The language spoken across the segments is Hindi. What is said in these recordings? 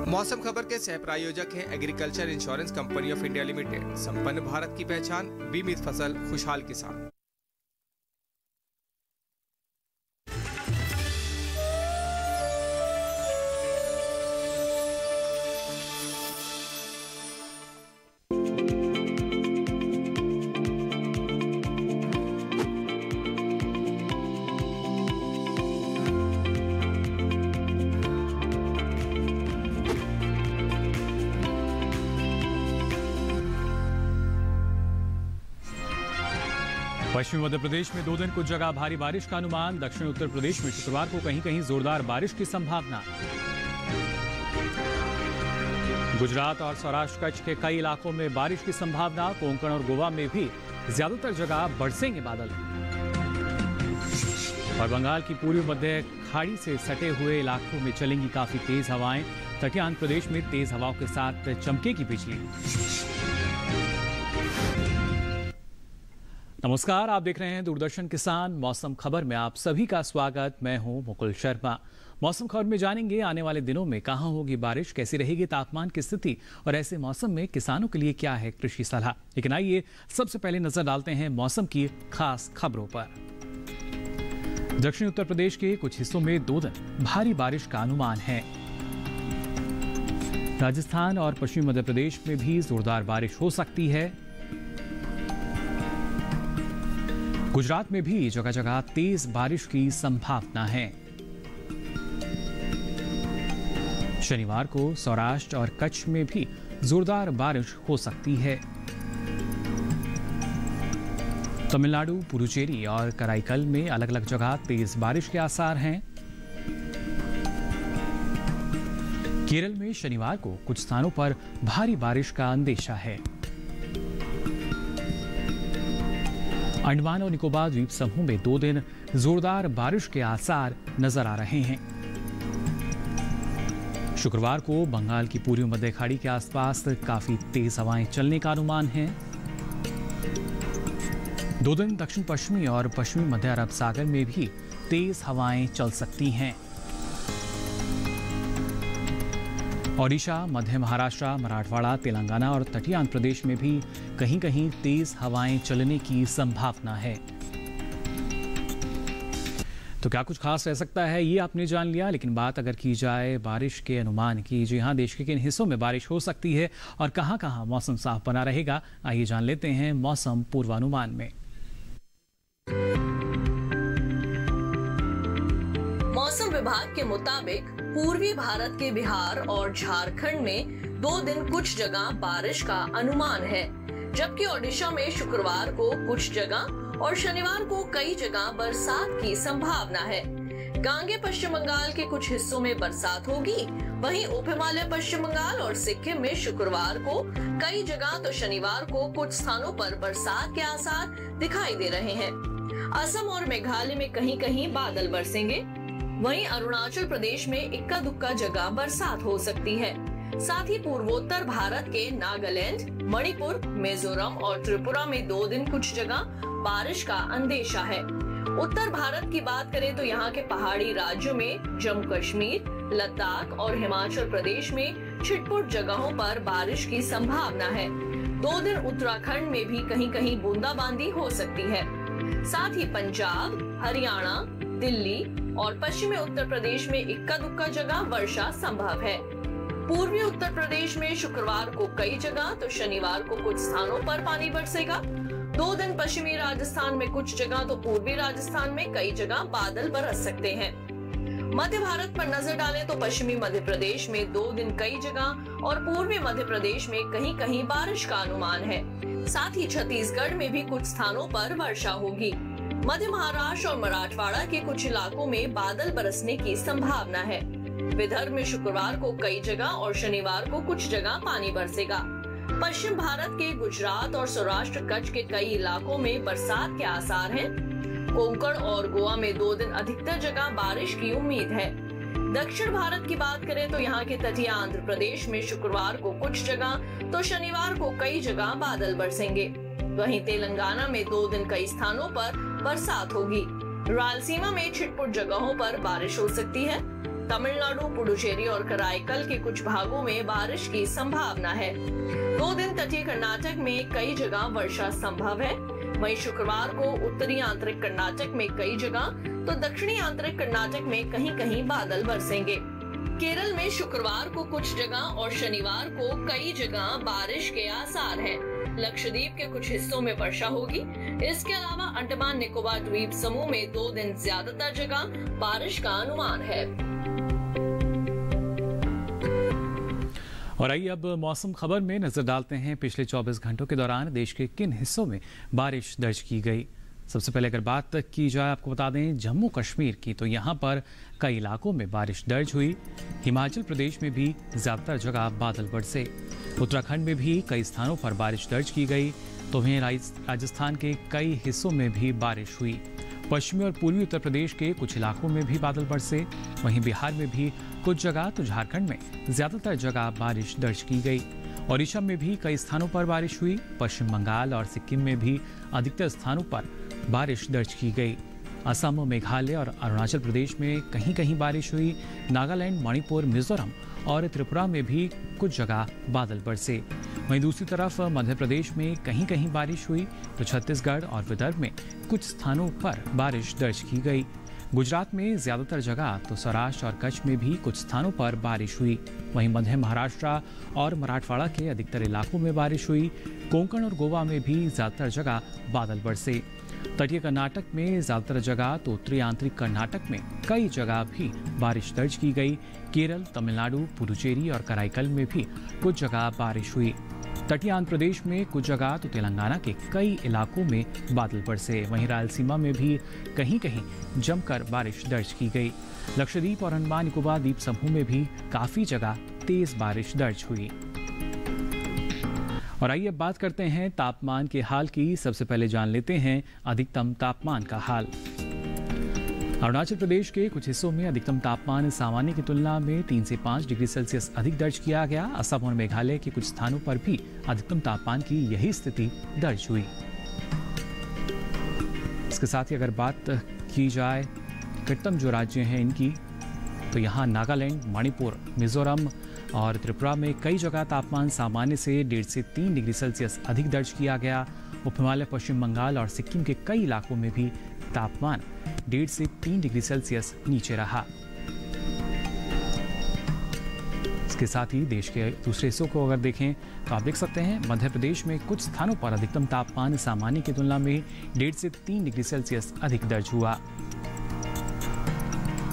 मौसम खबर के सह प्रायोजक हैं agriculture insurance company of India limited. संपन्न भारत की पहचान, बीमित फसल, खुशहाल किसान। पश्चिमी मध्य प्रदेश में 2 दिन कुछ जगह भारी बारिश का अनुमान। दक्षिण उत्तर प्रदेश में शुक्रवार को कहीं कहीं जोरदार बारिश की संभावना। गुजरात और सौराष्ट्र कच्छ के कई इलाकों में बारिश की संभावना। कोंकण और गोवा में भी ज्यादातर जगह बरसेंगे बादल। और बंगाल की पूर्वी मध्य खाड़ी से सटे हुए इलाकों में चलेंगी काफी तेज हवाएं। तटीय आंध्र प्रदेश में तेज हवाओं के साथ चमकेगी बिजली। नमस्कार, आप देख रहे हैं दूरदर्शन किसान। मौसम खबर में आप सभी का स्वागत। मैं हूं मुकुल शर्मा। मौसम खबर में जानेंगे आने वाले दिनों में कहां होगी बारिश, कैसी रहेगी तापमान की स्थिति और ऐसे मौसम में किसानों के लिए क्या है कृषि सलाह। लेकिन आइए सबसे पहले नजर डालते हैं मौसम की खास खबरों पर। दक्षिण उत्तर प्रदेश के कुछ हिस्सों में 2 दिन भारी बारिश का अनुमान है। राजस्थान और पश्चिमी मध्य प्रदेश में भी जोरदार बारिश हो सकती है। गुजरात में भी जगह जगह तेज बारिश की संभावना है। शनिवार को सौराष्ट्र और कच्छ में भी जोरदार बारिश हो सकती है। तमिलनाडु, पुडुचेरी और कराईकल में अलग अलग जगह तेज बारिश के आसार हैं। केरल में शनिवार को कुछ स्थानों पर भारी बारिश का अंदेशा है। अंडमान और निकोबार द्वीप समूह में 2 दिन जोरदार बारिश के आसार नजर आ रहे हैं। शुक्रवार को बंगाल की पूर्वी मध्य खाड़ी के आसपास काफी तेज हवाएं चलने का अनुमान है। 2 दिन दक्षिण पश्चिमी और पश्चिमी मध्य अरब सागर में भी तेज हवाएं चल सकती हैं। ओडिशा, मध्य महाराष्ट्र, मराठवाड़ा, तेलंगाना और तटीय आंध्र प्रदेश में भी कहीं कहीं तेज हवाएं चलने की संभावना है। तो क्या कुछ खास रह सकता है ये आपने जान लिया। लेकिन बात अगर की जाए बारिश के अनुमान की, जी हाँ, देश के किन हिस्सों में बारिश हो सकती है और कहां कहां मौसम साफ बना रहेगा, आइए जान लेते हैं मौसम पूर्वानुमान में। मौसम विभाग के मुताबिक पूर्वी भारत के बिहार और झारखंड में 2 दिन कुछ जगह बारिश का अनुमान है, जबकि ओडिशा में शुक्रवार को कुछ जगह और शनिवार को कई जगह बरसात की संभावना है। गांगे पश्चिम बंगाल के कुछ हिस्सों में बरसात होगी। वहीं उप हिमालय पश्चिम बंगाल और सिक्किम में शुक्रवार को कई जगह तो शनिवार को कुछ स्थानों पर बरसात के आसार दिखाई दे रहे हैं। असम और मेघालय में कहीं कहीं बादल बरसेंगे। वहीं अरुणाचल प्रदेश में इक्का दुक्का जगह बरसात हो सकती है। साथ ही पूर्वोत्तर भारत के नागालैंड, मणिपुर, मिजोरम और त्रिपुरा में 2 दिन कुछ जगह बारिश का अंदेशा है। उत्तर भारत की बात करें तो यहाँ के पहाड़ी राज्यों में जम्मू कश्मीर, लद्दाख और हिमाचल प्रदेश में छिटपुट जगहों पर बारिश की संभावना है। 2 दिन उत्तराखंड में भी कहीं कहीं बूंदाबांदी हो सकती है। साथ ही पंजाब, हरियाणा, दिल्ली और पश्चिमी उत्तर प्रदेश में इक्का दुक्का जगह वर्षा संभव है। पूर्वी उत्तर प्रदेश में शुक्रवार को कई जगह तो शनिवार को कुछ स्थानों पर पानी बरसेगा। 2 दिन पश्चिमी राजस्थान में कुछ जगह तो पूर्वी राजस्थान में कई जगह बादल बरस सकते हैं। मध्य भारत पर नजर डालें तो पश्चिमी मध्य प्रदेश में 2 दिन कई जगह और पूर्वी मध्य प्रदेश में कहीं कहीं बारिश का अनुमान है। साथ ही छत्तीसगढ़ में भी कुछ स्थानों पर वर्षा होगी। मध्य महाराष्ट्र और मराठवाड़ा के कुछ इलाकों में बादल बरसने की संभावना है। विदर्भ में शुक्रवार को कई जगह और शनिवार को कुछ जगह पानी बरसेगा। पश्चिम भारत के गुजरात और सौराष्ट्र कच्छ के कई इलाकों में बरसात के आसार हैं। कोंकण और गोवा में 2 दिन अधिकतर जगह बारिश की उम्मीद है। दक्षिण भारत की बात करें तो यहाँ के तटीय आंध्र प्रदेश में शुक्रवार को कुछ जगह तो शनिवार को कई जगह बादल बरसेंगे। वहीं तेलंगाना में 2 दिन कई स्थानों पर बरसात होगी। रायलसीमा में छिटपुट जगहों पर बारिश हो सकती है। तमिलनाडु, पुडुचेरी और कराईकल के कुछ भागों में बारिश की संभावना है। 2 दिन तटीय कर्नाटक में कई जगह वर्षा संभव है। वहीं शुक्रवार को उत्तरी आंतरिक कर्नाटक में कई जगह तो दक्षिणी आंतरिक कर्नाटक में कहीं-कहीं बादल बरसेंगे। केरल में शुक्रवार को कुछ जगह और शनिवार को कई जगह बारिश के आसार हैं। लक्षद्वीप के कुछ हिस्सों में वर्षा होगी। इसके अलावा अंडमान निकोबार द्वीप समूह में 2 दिन ज्यादातर जगह बारिश का अनुमान है। और आइए अब मौसम खबर में नजर डालते हैं पिछले 24 घंटों के दौरान देश के किन हिस्सों में बारिश दर्ज की गई। सबसे पहले अगर बात की जाए, आपको बता दें जम्मू कश्मीर की, तो यहाँ पर कई इलाकों में बारिश दर्ज हुई। हिमाचल प्रदेश में भी ज्यादातर जगह बादल बरसे। उत्तराखंड में भी कई स्थानों पर बारिश दर्ज की गई। तो वहीं राजस्थान के कई हिस्सों में भी बारिश हुई। पश्चिमी और पूर्वी उत्तर प्रदेश के कुछ इलाकों में भी बादल बरसे। वहीं बिहार में भी कुछ जगह तो झारखंड में ज्यादातर जगह बारिश दर्ज की गई। ओडिशा में भी कई स्थानों पर बारिश हुई। पश्चिम बंगाल और सिक्किम में भी अधिकतर स्थानों पर बारिश दर्ज की गई। असम, मेघालय और अरुणाचल प्रदेश में कहीं कहीं बारिश हुई। नागालैंड, मणिपुर, मिजोरम और त्रिपुरा में भी कुछ जगह बादल बरसे। वहीं दूसरी तरफ मध्य प्रदेश में कहीं कहीं बारिश हुई तो छत्तीसगढ़ और विदर्भ में कुछ स्थानों पर बारिश दर्ज की गई। गुजरात में ज्यादातर जगह तो सौराष्ट्र और कच्छ में भी कुछ स्थानों पर बारिश हुई। वहीं मध्य महाराष्ट्र और मराठवाड़ा के अधिकतर इलाकों में बारिश हुई। कोंकण और गोवा में भी ज्यादातर जगह बादल बरसे। तटीय कर्नाटक में ज्यादातर जगह तो उत्तरी आंतरिक कर्नाटक में कई जगह भी बारिश दर्ज की गई। केरल, तमिलनाडु, पुडुचेरी और कराईकल में भी कुछ जगह बारिश हुई। तटीय आंध्र प्रदेश में कुछ जगह तो तेलंगाना के कई इलाकों में बादल बरसे। वहीं रायलसीमा में भी कहीं कहीं जमकर बारिश दर्ज की गई। लक्षद्वीप और अंडमान निकोबार द्वीप समूह में भी काफी जगह तेज बारिश दर्ज हुई। और आइए अब बात करते हैं तापमान के हाल की। सबसे पहले जान लेते हैं अधिकतम तापमान का हाल। अरुणाचल प्रदेश के कुछ हिस्सों में अधिकतम तापमान सामान्य की तुलना में 3 से 5 डिग्री सेल्सियस अधिक दर्ज किया गया। असम और मेघालय के कुछ स्थानों पर भी अधिकतम तापमान की यही स्थिति दर्ज हुई। इसके साथ ही अगर बात की जाए निकटतम जो राज्य हैं इनकी, तो यहाँ नागालैंड, मणिपुर, मिजोरम और त्रिपुरा में कई जगह तापमान सामान्य से 1.5 से 3 डिग्री सेल्सियस अधिक दर्ज किया गया। उप हिमालय, पश्चिम बंगाल और सिक्किम के कई इलाकों में भी तापमान 1.5 से 3 डिग्री सेल्सियस नीचे रहा। इसके साथ ही देश के दूसरे हिस्सों को अगर देखें तो आप देख सकते हैं मध्य प्रदेश में कुछ स्थानों पर अधिकतम तापमान सामान्य की तुलना में 1.5 से 3 डिग्री सेल्सियस अधिक दर्ज हुआ।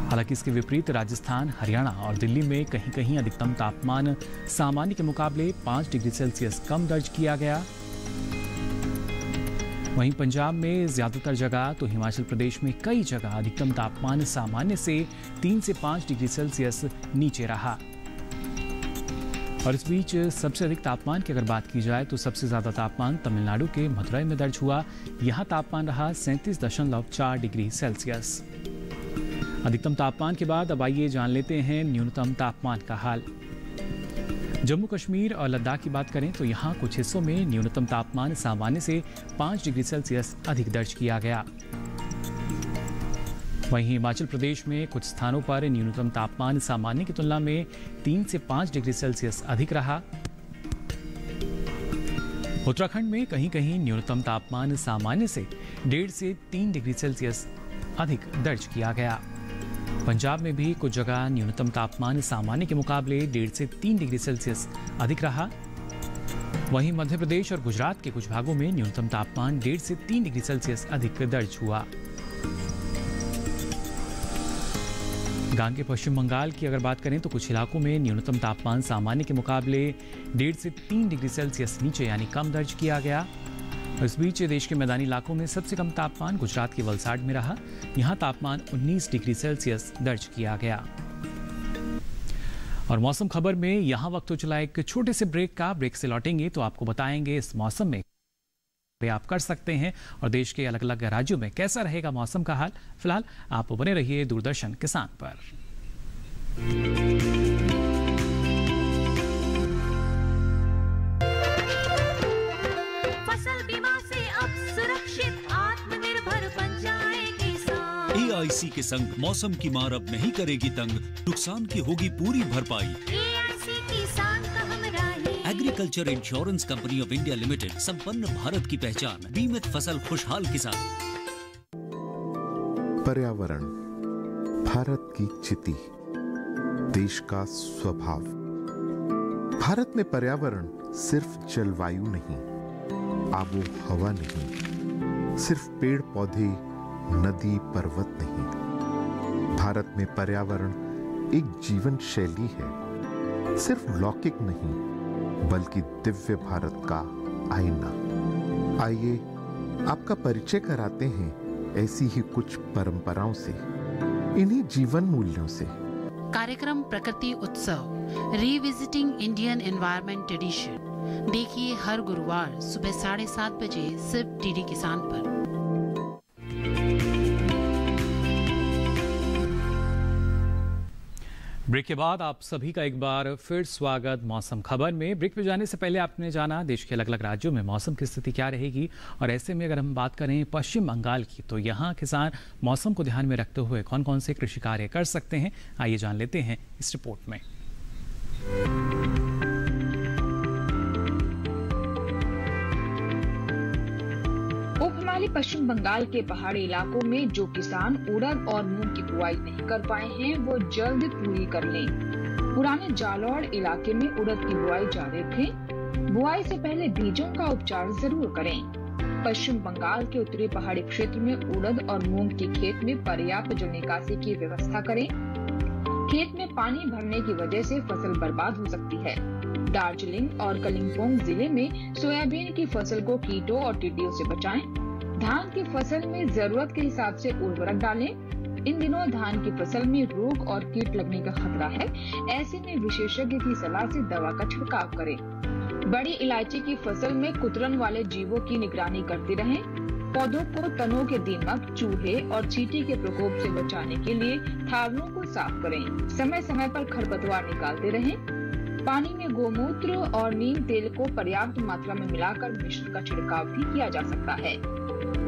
हालांकि इसके विपरीत राजस्थान, हरियाणा और दिल्ली में कहीं कहीं अधिकतम तापमान सामान्य के मुकाबले 5 डिग्री सेल्सियस कम दर्ज किया गया। वहीं पंजाब में ज्यादातर जगह तो हिमाचल प्रदेश में कई जगह अधिकतम तापमान सामान्य से 3 से 5 डिग्री सेल्सियस नीचे रहा। और इस बीच सबसे अधिक तापमान की अगर बात की जाए तो सबसे ज्यादा तापमान तमिलनाडु के मदुरई में दर्ज हुआ। यहाँ तापमान रहा 37.4 डिग्री सेल्सियस। अधिकतम तापमान के बाद अब आइए जान लेते हैं न्यूनतम तापमान का हाल। जम्मू कश्मीर और लद्दाख की बात करें तो यहाँ कुछ हिस्सों में न्यूनतम तापमान सामान्य से 5 डिग्री सेल्सियस अधिक दर्ज किया गया। वहीं हिमाचल प्रदेश में कुछ स्थानों पर न्यूनतम तापमान सामान्य की तुलना में 3 से 5 डिग्री सेल्सियस अधिक रहा। उत्तराखंड में कहीं कहीं न्यूनतम तापमान सामान्य से 1.5 से 3 डिग्री सेल्सियस अधिक दर्ज किया गया। पंजाब में भी कुछ जगह न्यूनतम तापमान सामान्य के मुकाबले 1.5 से 3 डिग्री सेल्सियस अधिक रहा। वहीं मध्य प्रदेश और गुजरात के कुछ भागों में न्यूनतम तापमान 1.5 से 3 डिग्री सेल्सियस अधिक दर्ज हुआ। गांग के पश्चिम बंगाल की अगर बात करें तो कुछ इलाकों में न्यूनतम तापमान सामान्य के मुकाबले 1.5 से 3 डिग्री सेल्सियस नीचे यानी कम दर्ज किया गया। इस बीच देश के मैदानी इलाकों में सबसे कम तापमान गुजरात के वलसाड में रहा। यहाँ तापमान 19 डिग्री सेल्सियस दर्ज किया गया। और मौसम खबर में यहाँ वक्त हो चला एक छोटे से ब्रेक का। ब्रेक से लौटेंगे तो आपको बताएंगे इस मौसम में आप कर सकते हैं और देश के अलग अलग राज्यों में कैसा रहेगा मौसम का हाल। फिलहाल आप बने रहिए दूरदर्शन किसान पर। AIC के संग मौसम की मार अब नहीं करेगी तंग, नुकसान की होगी पूरी भरपाई। AIC किसान का हमरा है। Agriculture insurance company of India limited, संपन्न भारत की पहचान, बीमित फसल खुशहाल किसान। पर्यावरण भारत की चिति, देश का स्वभाव। भारत में पर्यावरण सिर्फ जलवायु नहीं, आबो हवा नहीं, सिर्फ पेड़ पौधे, नदी पर्वत नहीं। भारत में पर्यावरण एक जीवन शैली है, सिर्फ लौकिक नहीं बल्कि दिव्य भारत का आईना। आइए आपका परिचय कराते हैं ऐसी ही कुछ परंपराओं से, इन्हीं जीवन मूल्यों से। कार्यक्रम प्रकृति उत्सव रिविजिटिंग इंडियन एनवायरनमेंट ट्रेडिशन देखिए हर गुरुवार सुबह 7:30 बजे सिर्फ डीडी किसान पर। ब्रेक के बाद आप सभी का एक बार फिर स्वागत मौसम खबर में। ब्रेक पे जाने से पहले आपने जाना देश के अलग अलग राज्यों में मौसम की स्थिति क्या रहेगी, और ऐसे में अगर हम बात करें पश्चिम बंगाल की, तो यहाँ किसान मौसम को ध्यान में रखते हुए कौन कौन से कृषि कार्य कर सकते हैं, आइए जान लेते हैं इस रिपोर्ट में। उपहिमालय पश्चिम बंगाल के पहाड़ी इलाकों में जो किसान उड़द और मूंग की बुआई नहीं कर पाए हैं, वो जल्द पूरी कर लें। पुराने जालौर इलाके में उड़द की बुआई जारी रखें। बुआई से पहले बीजों का उपचार जरूर करें। पश्चिम बंगाल के उत्तरी पहाड़ी क्षेत्र में उड़द और मूंग के खेत में पर्याप्त जल निकासी की व्यवस्था करें। खेत में पानी भरने की वजह से फसल बर्बाद हो सकती है। दार्जिलिंग और कलिम्पोंग जिले में सोयाबीन की फसल को कीटों और टिड्डियों से बचाएं। धान की फसल में जरूरत के हिसाब से उर्वरक डालें। इन दिनों धान की फसल में रोग और कीट लगने का खतरा है, ऐसे में विशेषज्ञ की सलाह से दवा का छिड़काव करें। बड़ी इलायची की फसल में कुतरन वाले जीवों की निगरानी करते रहें। पौधों को तनों के दीमक, चूहे और चींटी के प्रकोप से बचाने के लिए थावलों को साफ करें। समय समय पर खरपतवार निकालते रहें। पानी में गोमूत्र और नीम तेल को पर्याप्त मात्रा में मिलाकर मिश्रण का छिड़काव भी किया जा सकता है।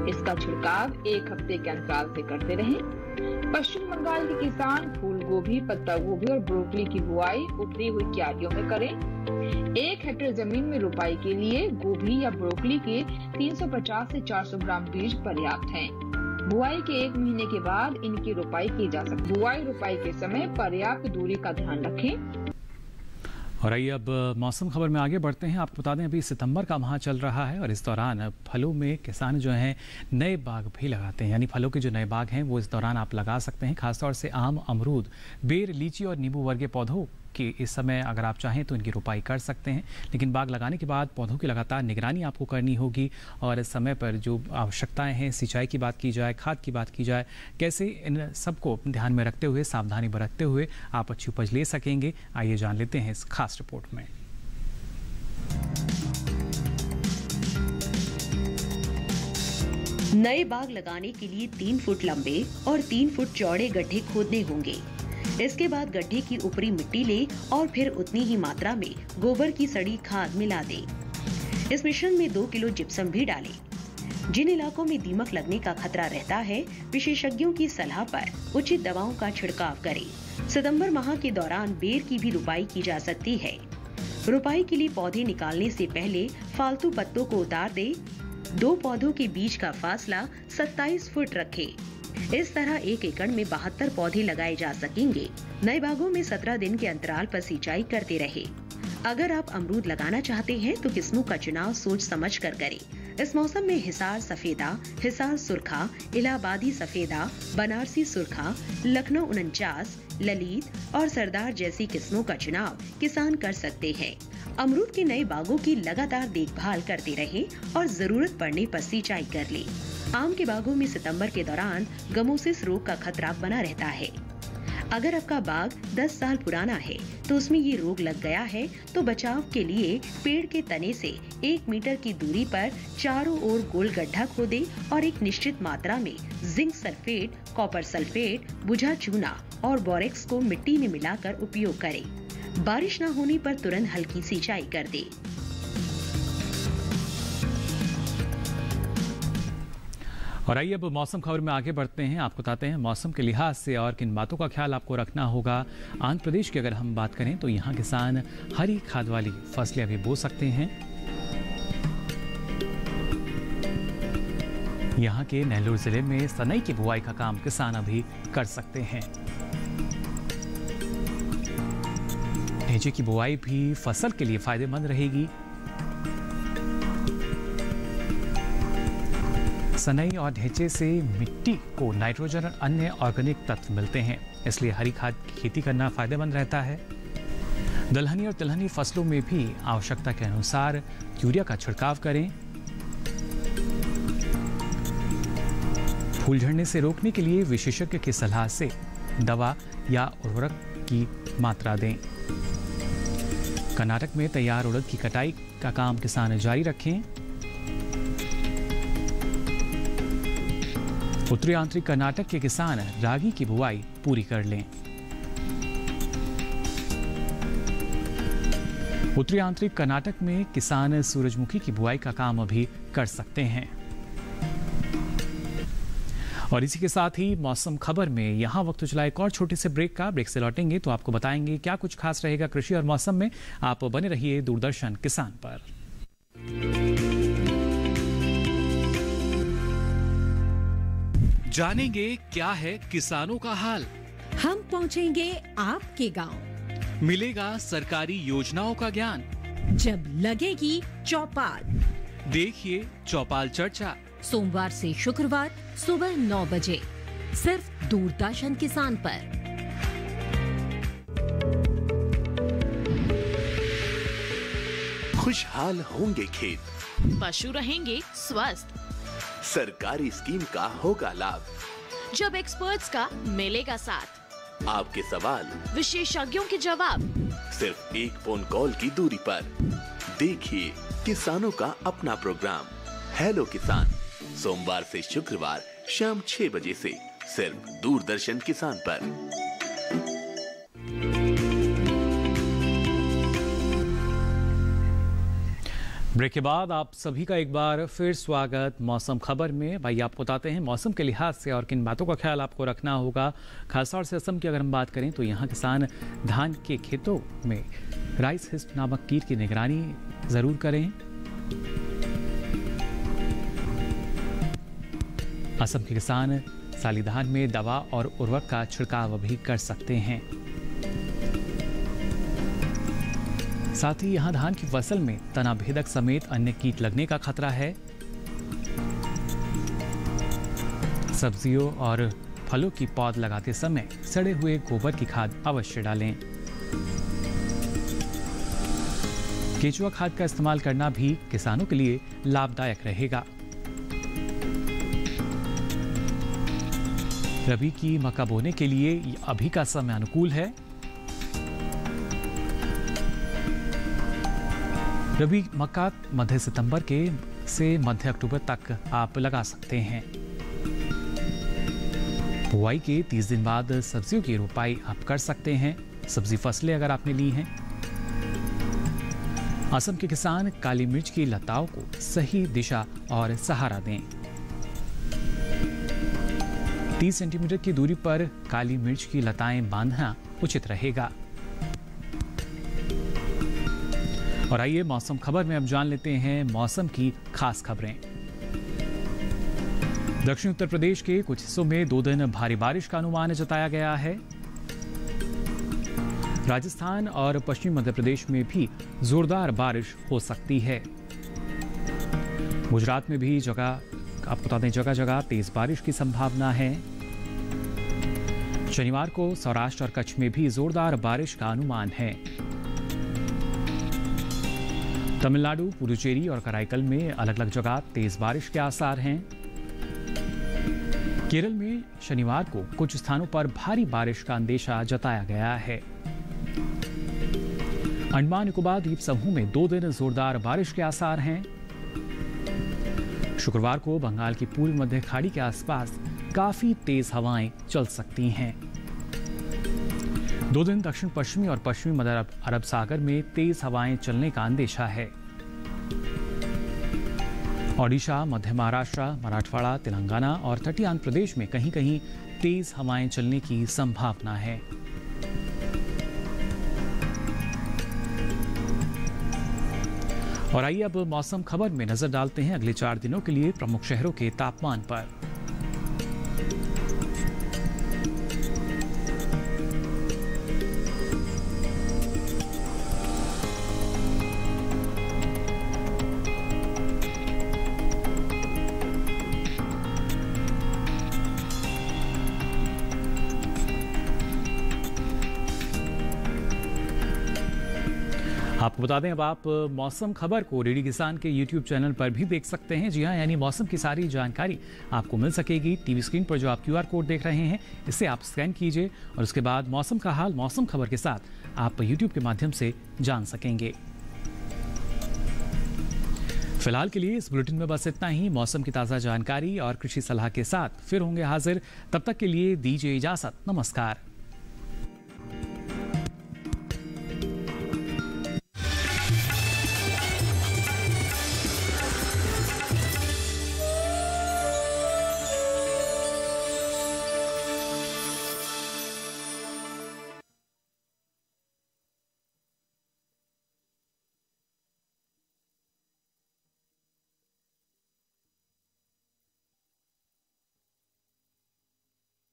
इसका छिड़काव 1 हफ्ते के अंतराल से करते रहें। पश्चिम बंगाल के किसान फूल गोभी, पत्ता गोभी और ब्रोकली की बुआई उभरी हुई क्यारियों में करें। 1 हेक्टेयर जमीन में रोपाई के लिए गोभी या ब्रोकली के 350 से 400 ग्राम बीज पर्याप्त हैं। बुआई के 1 महीने के बाद इनकी रोपाई की जा सकती है। बुआई रोपाई के समय पर्याप्त दूरी का ध्यान रखें। और आइए अब मौसम खबर में आगे बढ़ते हैं। आपको बता दें अभी सितंबर का माह चल रहा है और इस दौरान फलों में किसान जो हैं नए बाग भी लगाते हैं, यानी फलों के जो नए बाग हैं वो इस दौरान आप लगा सकते हैं। खासतौर से आम, अमरूद, बेर, लीची और नींबू वर्गीय पौधों की इस समय अगर आप चाहें तो इनकी रोपाई कर सकते हैं। लेकिन बाग लगाने के बाद पौधों की लगातार निगरानी आपको करनी होगी और समय पर जो आवश्यकताएं हैं, सिंचाई की बात की जाए, खाद की बात की जाए, कैसे इन सबको ध्यान में रखते हुए, सावधानी बरतते हुए आप अच्छी उपज ले सकेंगे, आइए जान लेते हैं इस खास रिपोर्ट में। नए बाग लगाने के लिए 3 फुट लंबे और 3 फुट चौड़े गड्ढे खोदने होंगे। इसके बाद गड्ढे की ऊपरी मिट्टी ले और फिर उतनी ही मात्रा में गोबर की सड़ी खाद मिला दें। इस मिश्रण में 2 किलो जिप्सम भी डालें। जिन इलाकों में दीमक लगने का खतरा रहता है, विशेषज्ञों की सलाह पर उचित दवाओं का छिड़काव करें। सितंबर माह के दौरान बेर की भी रोपाई की जा सकती है। रोपाई के लिए पौधे निकालने से पहले फालतू पत्तों को उतार दें। 2 पौधों के बीच का फासला 27 फुट रखें। इस तरह 1 एकड़ में 72 पौधे लगाए जा सकेंगे। नए बागों में 17 दिन के अंतराल पर सिंचाई करते रहे। अगर आप अमरूद लगाना चाहते हैं तो किस्मों का चुनाव सोच समझ कर करें। इस मौसम में हिसार सफेदा, हिसार सुरखा, इलाहाबादी सफेदा, बनारसी सुरखा, लखनऊ 49, ललित और सरदार जैसी किस्मों का चुनाव किसान कर सकते हैं। अमरूद के नए बागों की लगातार देखभाल करते रहें और जरूरत पड़ने पर सिंचाई कर लें। आम के बागों में सितंबर के दौरान गमोसिस रोग का खतरा बना रहता है। अगर आपका बाग 10 साल पुराना है तो उसमें ये रोग लग गया है तो बचाव के लिए पेड़ के तने से 1 मीटर की दूरी पर चारों ओर गोल गड्ढा खोदें और एक निश्चित मात्रा में जिंक सल्फेट, कॉपर सल्फेट, बुझा चूना और बोरेक्स को मिट्टी में मिलाकर उपयोग करें। बारिश न होने पर तुरंत हल्की सिंचाई कर दें। और आइए अब मौसम खबर में आगे बढ़ते हैं। आपको बताते हैं मौसम के लिहाज से और किन बातों का ख्याल आपको रखना होगा। आंध्र प्रदेश की अगर हम बात करें तो यहाँ किसान हरी खाद वाली फसलें अभी बो सकते हैं। यहाँ के नेल्लोर जिले में सनई की बुआई का काम किसान अभी कर सकते हैं। ढेंचे की बुआई भी फसल के लिए फायदेमंद रहेगी। सनई और ढेंचे से मिट्टी को नाइट्रोजन और अन्य ऑर्गेनिक तत्व मिलते हैं, इसलिए हरी खाद की खेती करना फायदेमंद रहता है। दलहनी और तिलहनी फसलों में भी आवश्यकता के अनुसार यूरिया का छिड़काव करें। फूल झड़ने से रोकने के लिए विशेषज्ञ की सलाह से दवा या उर्वरक की मात्रा दें। कर्नाटक में तैयार उड़द की कटाई का काम किसान जारी रखें। उत्तरी आंतरिक कर्नाटक के किसान रागी की बुआई पूरी कर लें। उत्तरी आंतरिक कर्नाटक में किसान सूरजमुखी की बुआई का काम अभी कर सकते हैं। और इसी के साथ ही मौसम खबर में यहाँ वक्त चला एक और छोटे से ब्रेक का। ब्रेक से लौटेंगे तो आपको बताएंगे क्या कुछ खास रहेगा कृषि और मौसम में। आप बने रहिए दूरदर्शन किसान पर। जानेंगे क्या है किसानों का हाल। हम पहुंचेंगे आपके गांव। मिलेगा सरकारी योजनाओं का ज्ञान। जब लगेगी चौपाल, देखिए चौपाल चर्चा सोमवार से शुक्रवार सुबह 9 बजे सिर्फ दूरदर्शन किसान पर। खुशहाल होंगे खेत, पशु रहेंगे स्वस्थ, सरकारी स्कीम का होगा लाभ। जब एक्सपर्ट्स का मिलेगा साथ, आपके सवाल विशेषज्ञों के जवाब, सिर्फ एक फोन कॉल की दूरी पर। देखिए किसानों का अपना प्रोग्राम हेलो किसान, सोमवार से शुक्रवार शाम 6 बजे से सिर्फ दूरदर्शन किसान पर। ब्रेक के बाद आप सभी का एक बार फिर स्वागत मौसम खबर में। भाई आपको बताते हैं मौसम के लिहाज से और किन बातों का ख्याल आपको रखना होगा। खासतौर से असम की अगर हम बात करें तो यहाँ किसान धान के खेतों में राइस हिस्ट नामक कीट की निगरानी जरूर करें। असम के किसान साली धान में दवा और उर्वरक का छिड़काव भी कर सकते हैं। साथ ही यहाँ धान की फसल में तना भेदक समेत अन्य कीट लगने का खतरा है। सब्जियों और फलों की पौध लगाते समय सड़े हुए गोबर की खाद अवश्य डालें। केचुआ खाद का इस्तेमाल करना भी किसानों के लिए लाभदायक रहेगा। रबी की मक्का बोने के लिए अभी का समय अनुकूल है। रबी मक्का मध्य सितंबर से मध्य अक्टूबर तक आप लगा सकते हैं। बुआई के 30 दिन बाद सब्जियों की रोपाई आप कर सकते हैं, सब्जी फसलें अगर आपने ली हैं। असम के किसान काली मिर्च की लताओं को सही दिशा और सहारा दें। 30 सेंटीमीटर की दूरी पर काली मिर्च की लताएं बांधना उचित रहेगा। और आइए मौसम खबर में अब जान लेते हैं मौसम की खास खबरें। दक्षिण उत्तर प्रदेश के कुछ हिस्सों में 2 दिन भारी बारिश का अनुमान जताया गया है। राजस्थान और पश्चिमी मध्य प्रदेश में भी जोरदार बारिश हो सकती है। गुजरात में भी आपको बता दें जगह जगह तेज बारिश की संभावना है। शनिवार को सौराष्ट्र और कच्छ में भी जोरदार बारिश का अनुमान है। तमिलनाडु, पुडुचेरी और कराईकल में अलग अलग जगह तेज बारिश के आसार हैं। केरल में शनिवार को कुछ स्थानों पर भारी बारिश का अंदेशा जताया गया है। अंडमान निकोबार द्वीप समूह में 2 दिन जोरदार बारिश के आसार हैं। शुक्रवार को बंगाल की पूर्वी मध्य खाड़ी के आसपास काफी तेज हवाएं चल सकती हैं। 2 दिन दक्षिण पश्चिमी और पश्चिमी मध्य अरब सागर में तेज हवाएं चलने का अंदेशा है। ओडिशा, मध्य महाराष्ट्र, मराठवाड़ा, तेलंगाना और तटीय आंध्र प्रदेश में कहीं कहीं तेज हवाएं चलने की संभावना है। और आइए अब मौसम खबर में नजर डालते हैं अगले 4 दिनों के लिए प्रमुख शहरों के तापमान पर। आपको बता दें, अब आप मौसम खबर को डीडी किसान के YouTube चैनल पर भी देख सकते हैं। जी हाँ, यानी मौसम की सारी जानकारी आपको मिल सकेगी। टीवी स्क्रीन पर जो आप QR कोड देख रहे हैं, इसे आप स्कैन कीजिए और उसके बाद मौसम का हाल मौसम खबर के साथ आप YouTube के माध्यम से जान सकेंगे। फिलहाल के लिए इस बुलेटिन में बस इतना ही। मौसम की ताज़ा जानकारी और कृषि सलाह के साथ फिर होंगे हाजिर। तब तक के लिए दीजिए इजाजत। नमस्कार।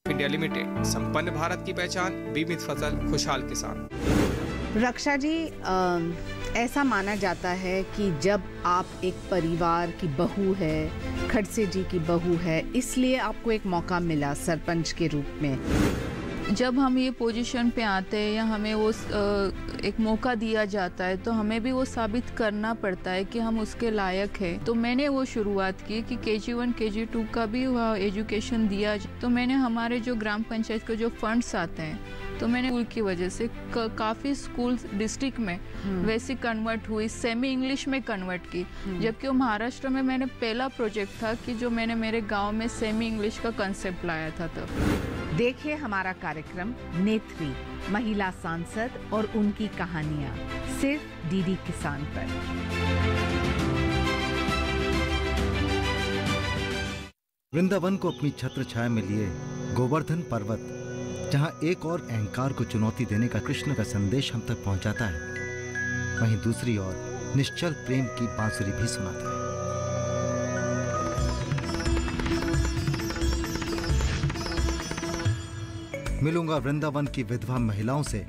इंडिया लिमिटेड, संपन्न भारत की पहचान, बीमित फसल, खुशहाल किसान। रक्षा जी, ऐसा माना जाता है कि जब आप एक परिवार की बहू है, खड़से जी की बहू है, इसलिए आपको एक मौका मिला सरपंच के रूप में। जब हम ये पोजीशन पे आते हैं या हमें वो एक मौका दिया जाता है तो हमें भी वो साबित करना पड़ता है कि हम उसके लायक हैं। तो मैंने वो शुरुआत की कि KG1 KG2 का भी एजुकेशन दिया। तो मैंने हमारे जो ग्राम पंचायत के जो फंड्स आते हैं, तो मैंने स्कूल की वजह से काफ़ी स्कूल डिस्ट्रिक्ट में वैसे कन्वर्ट हुई, सेमी इंग्लिश में कन्वर्ट की। जबकि वो महाराष्ट्र में मैंने पहला प्रोजेक्ट था कि जो मैंने मेरे गाँव में सेमी इंग्लिश का कंसेप्ट लाया था। तब देखिए हमारा कार्यक्रम नेत्री, महिला सांसद और उनकी कहानियां, सिर्फ डीडी किसान पर। वृंदावन को अपनी छत्र छाया में लिए गोवर्धन पर्वत, जहां एक और अहंकार को चुनौती देने का कृष्ण का संदेश हम तक पहुंचाता है, वहीं दूसरी ओर निश्चल प्रेम की बांसुरी भी सुनाता है। मिलूंगा वृंदावन की विधवा महिलाओं से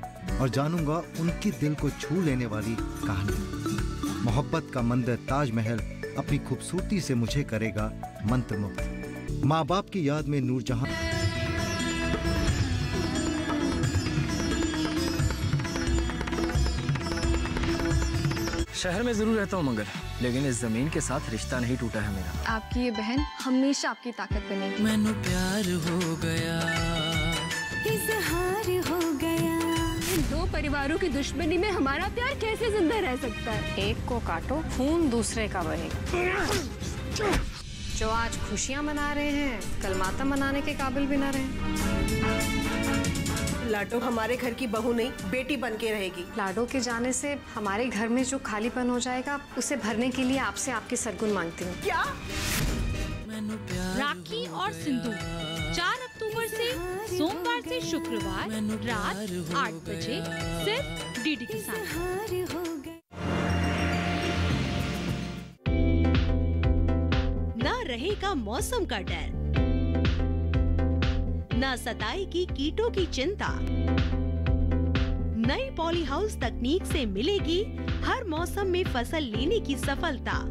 और जानूंगा उनकी दिल को छू लेने वाली कहानी। मोहब्बत का मंदिर ताजमहल अपनी खूबसूरती से मुझे करेगा मंत्रमुग्ध। माँ बाप की याद में नूरजहां। शहर में जरूर रहता हूँ मगर, लेकिन इस जमीन के साथ रिश्ता नहीं टूटा है मेरा। आपकी ये बहन हमेशा आपकी ताकत बनेगी। मैंने प्यार हो गया, इज़हार हो गया। दो परिवारों की दुश्मनी में हमारा प्यार कैसे जिंदा रह सकता है? एक को काटो, खून दूसरे का बहेगा। जो आज खुशियाँ मना रहे हैं, कल मातम मनाने के काबिल भी ना रहे। लाडो हमारे घर की बहू नहीं, बेटी बन के रहेगी। लाडो के जाने से हमारे घर में जो खालीपन हो जाएगा, उसे भरने के लिए आपसे आपके सरगुन मांगती हूँ। क्या? राखी और सिंदूर 4 अक्टूबर से सोमवार से शुक्रवार रात 8 बजे सिर्फ डीडी किसान। न रहेगा मौसम का डर, न सताएगी कीटों की चिंता। नई पॉली हाउस तकनीक से मिलेगी हर मौसम में फसल लेने की सफलता।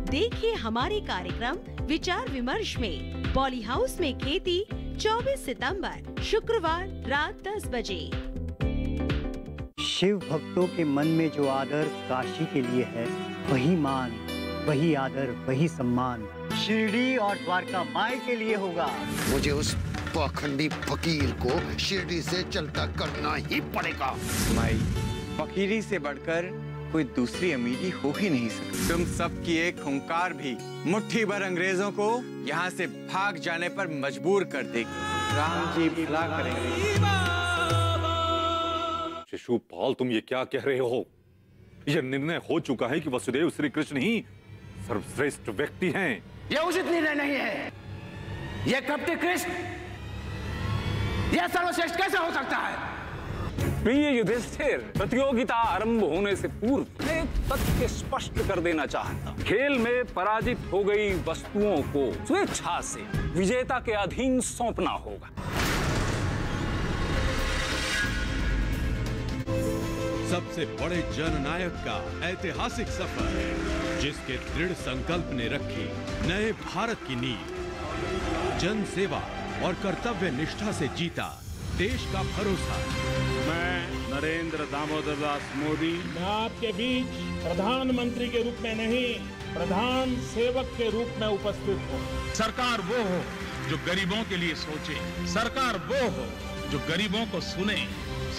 देखिए हमारे कार्यक्रम विचार विमर्श में पॉली हाउस में खेती 24 सितंबर शुक्रवार रात 10 बजे। शिव भक्तों के मन में जो आदर काशी के लिए है, वही मान, वही आदर, वही सम्मान शिरडी और द्वारका माई के लिए होगा। मुझे उस पाखंडी फकीर को शिरडी से चलता करना ही पड़ेगा। माई, फकीरी से बढ़कर कोई दूसरी अमीरी हो ही नहीं सकती। तुम सबकी एक हुंकार भी मुट्ठी भर अंग्रेजों को यहाँ से भाग जाने पर मजबूर कर देगी। राम जी भला करेंगे। शिशुपाल, तुम ये क्या कह रहे हो? यह निर्णय हो चुका है कि वसुदेव श्री कृष्ण ही सर्वश्रेष्ठ व्यक्ति हैं। ये उचित निर्णय नहीं है। ये कपटी कृष्ण, यह सर्वश्रेष्ठ कैसे हो सकता है? प्रिय युधिष्ठिर, प्रतियोगिता आरंभ होने से पूर्व मैं तथ्य स्पष्ट कर देना चाहता। खेल में पराजित हो गई वस्तुओं को स्वेच्छा से विजेता के अधीन सौंपना होगा। सबसे बड़े जननायक का ऐतिहासिक सफर, जिसके दृढ़ संकल्प ने रखी नए भारत की नींव। जन सेवा और कर्तव्य निष्ठा से जीता देश का भरोसा। मैं नरेंद्र दामोदर दास मोदी, मैं आपके बीच प्रधानमंत्री के रूप में नहीं, प्रधान सेवक के रूप में उपस्थित हूँ। सरकार वो हो जो गरीबों के लिए सोचे, सरकार वो हो जो गरीबों को सुने,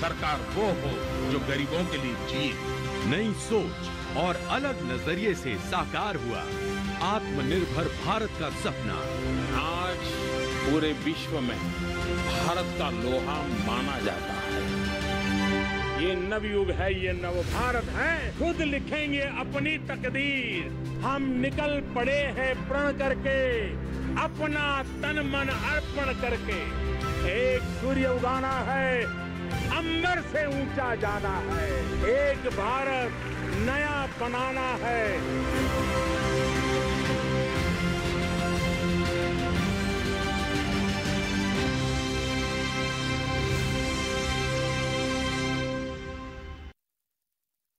सरकार वो हो जो गरीबों के लिए जिए। नई सोच और अलग नजरिए से साकार हुआ आत्मनिर्भर भारत का सपना। आज पूरे विश्व में भारत का लोहा माना जाता है। ये नवयुग है, ये नव भारत है। खुद लिखेंगे अपनी तकदीर। हम निकल पड़े हैं प्रण करके, अपना तन मन अर्पण करके। एक सूर्य उगाना है, अंबर से ऊंचा जाना है, एक भारत नया बनाना है।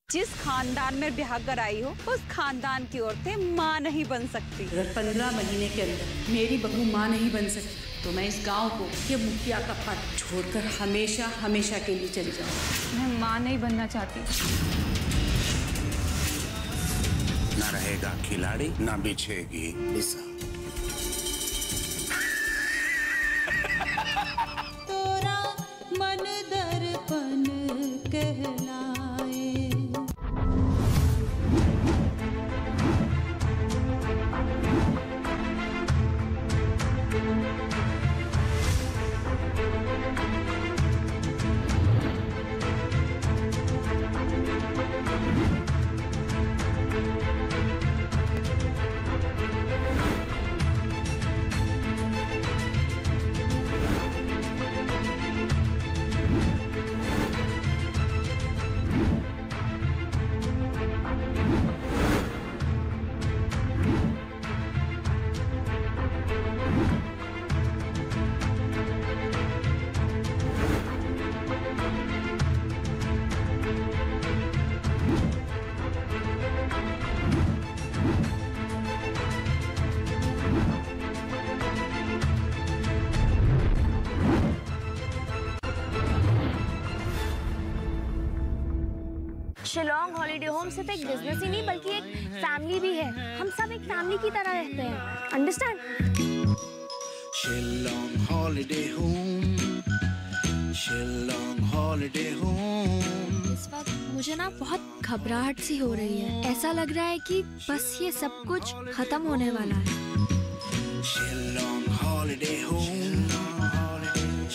जिस खानदान में ब्याह कराई हो, उस खानदान की औरतें माँ नहीं बन सकती। अगर 15 महीने के अंदर मेरी बहू माँ नहीं बन सकती तो मैं इस गांव को ये मुखिया का पद छोड़कर हमेशा हमेशा के लिए चली जाऊँ। मैं माँ नहीं बनना चाहती। ना रहेगा खिलाड़ी, ना बिछेगी निशा। तोरा मन दर्पण कहलाए। शिलोंग हॉलिडे होम सिर्फ एक बिजनेस ही नहीं बल्कि एक फैमिली भी है। हम सब एक फैमिली की तरह रहते हैं, understand? Shillong holiday home, Shillong holiday home. इस वक्त मुझे ना बहुत घबराहट सी हो रही है। ऐसा लग रहा है कि बस ये सब कुछ खत्म होने वाला है। Shillong holiday home,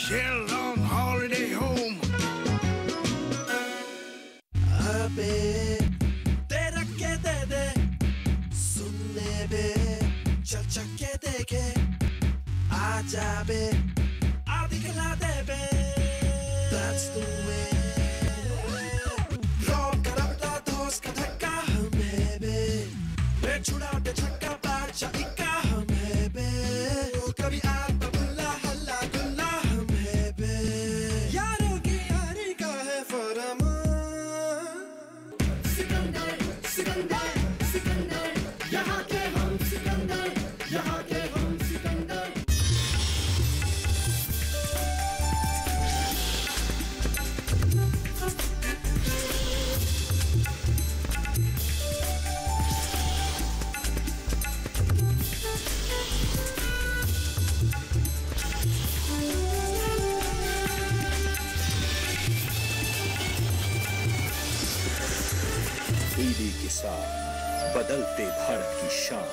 Shillong holiday home. तेरा के दे दे, सुनने बे, चल चल के देखे, आजा बे, आ दिखला दे बे। That's the way। रॉब का रबड़ा दोस्त का धक्का हमें बे, मैं छुड़ा दे छक्का पार चाइका हमें बे। कभी आता बुल्ला हल्ला गुल्ला हमें बे। यारों की यारी का है फरमा। यहाँ के हम सिकंदर, यहाँ के हम सिकंदर। ईडी के साथ बदलते भारत की शान।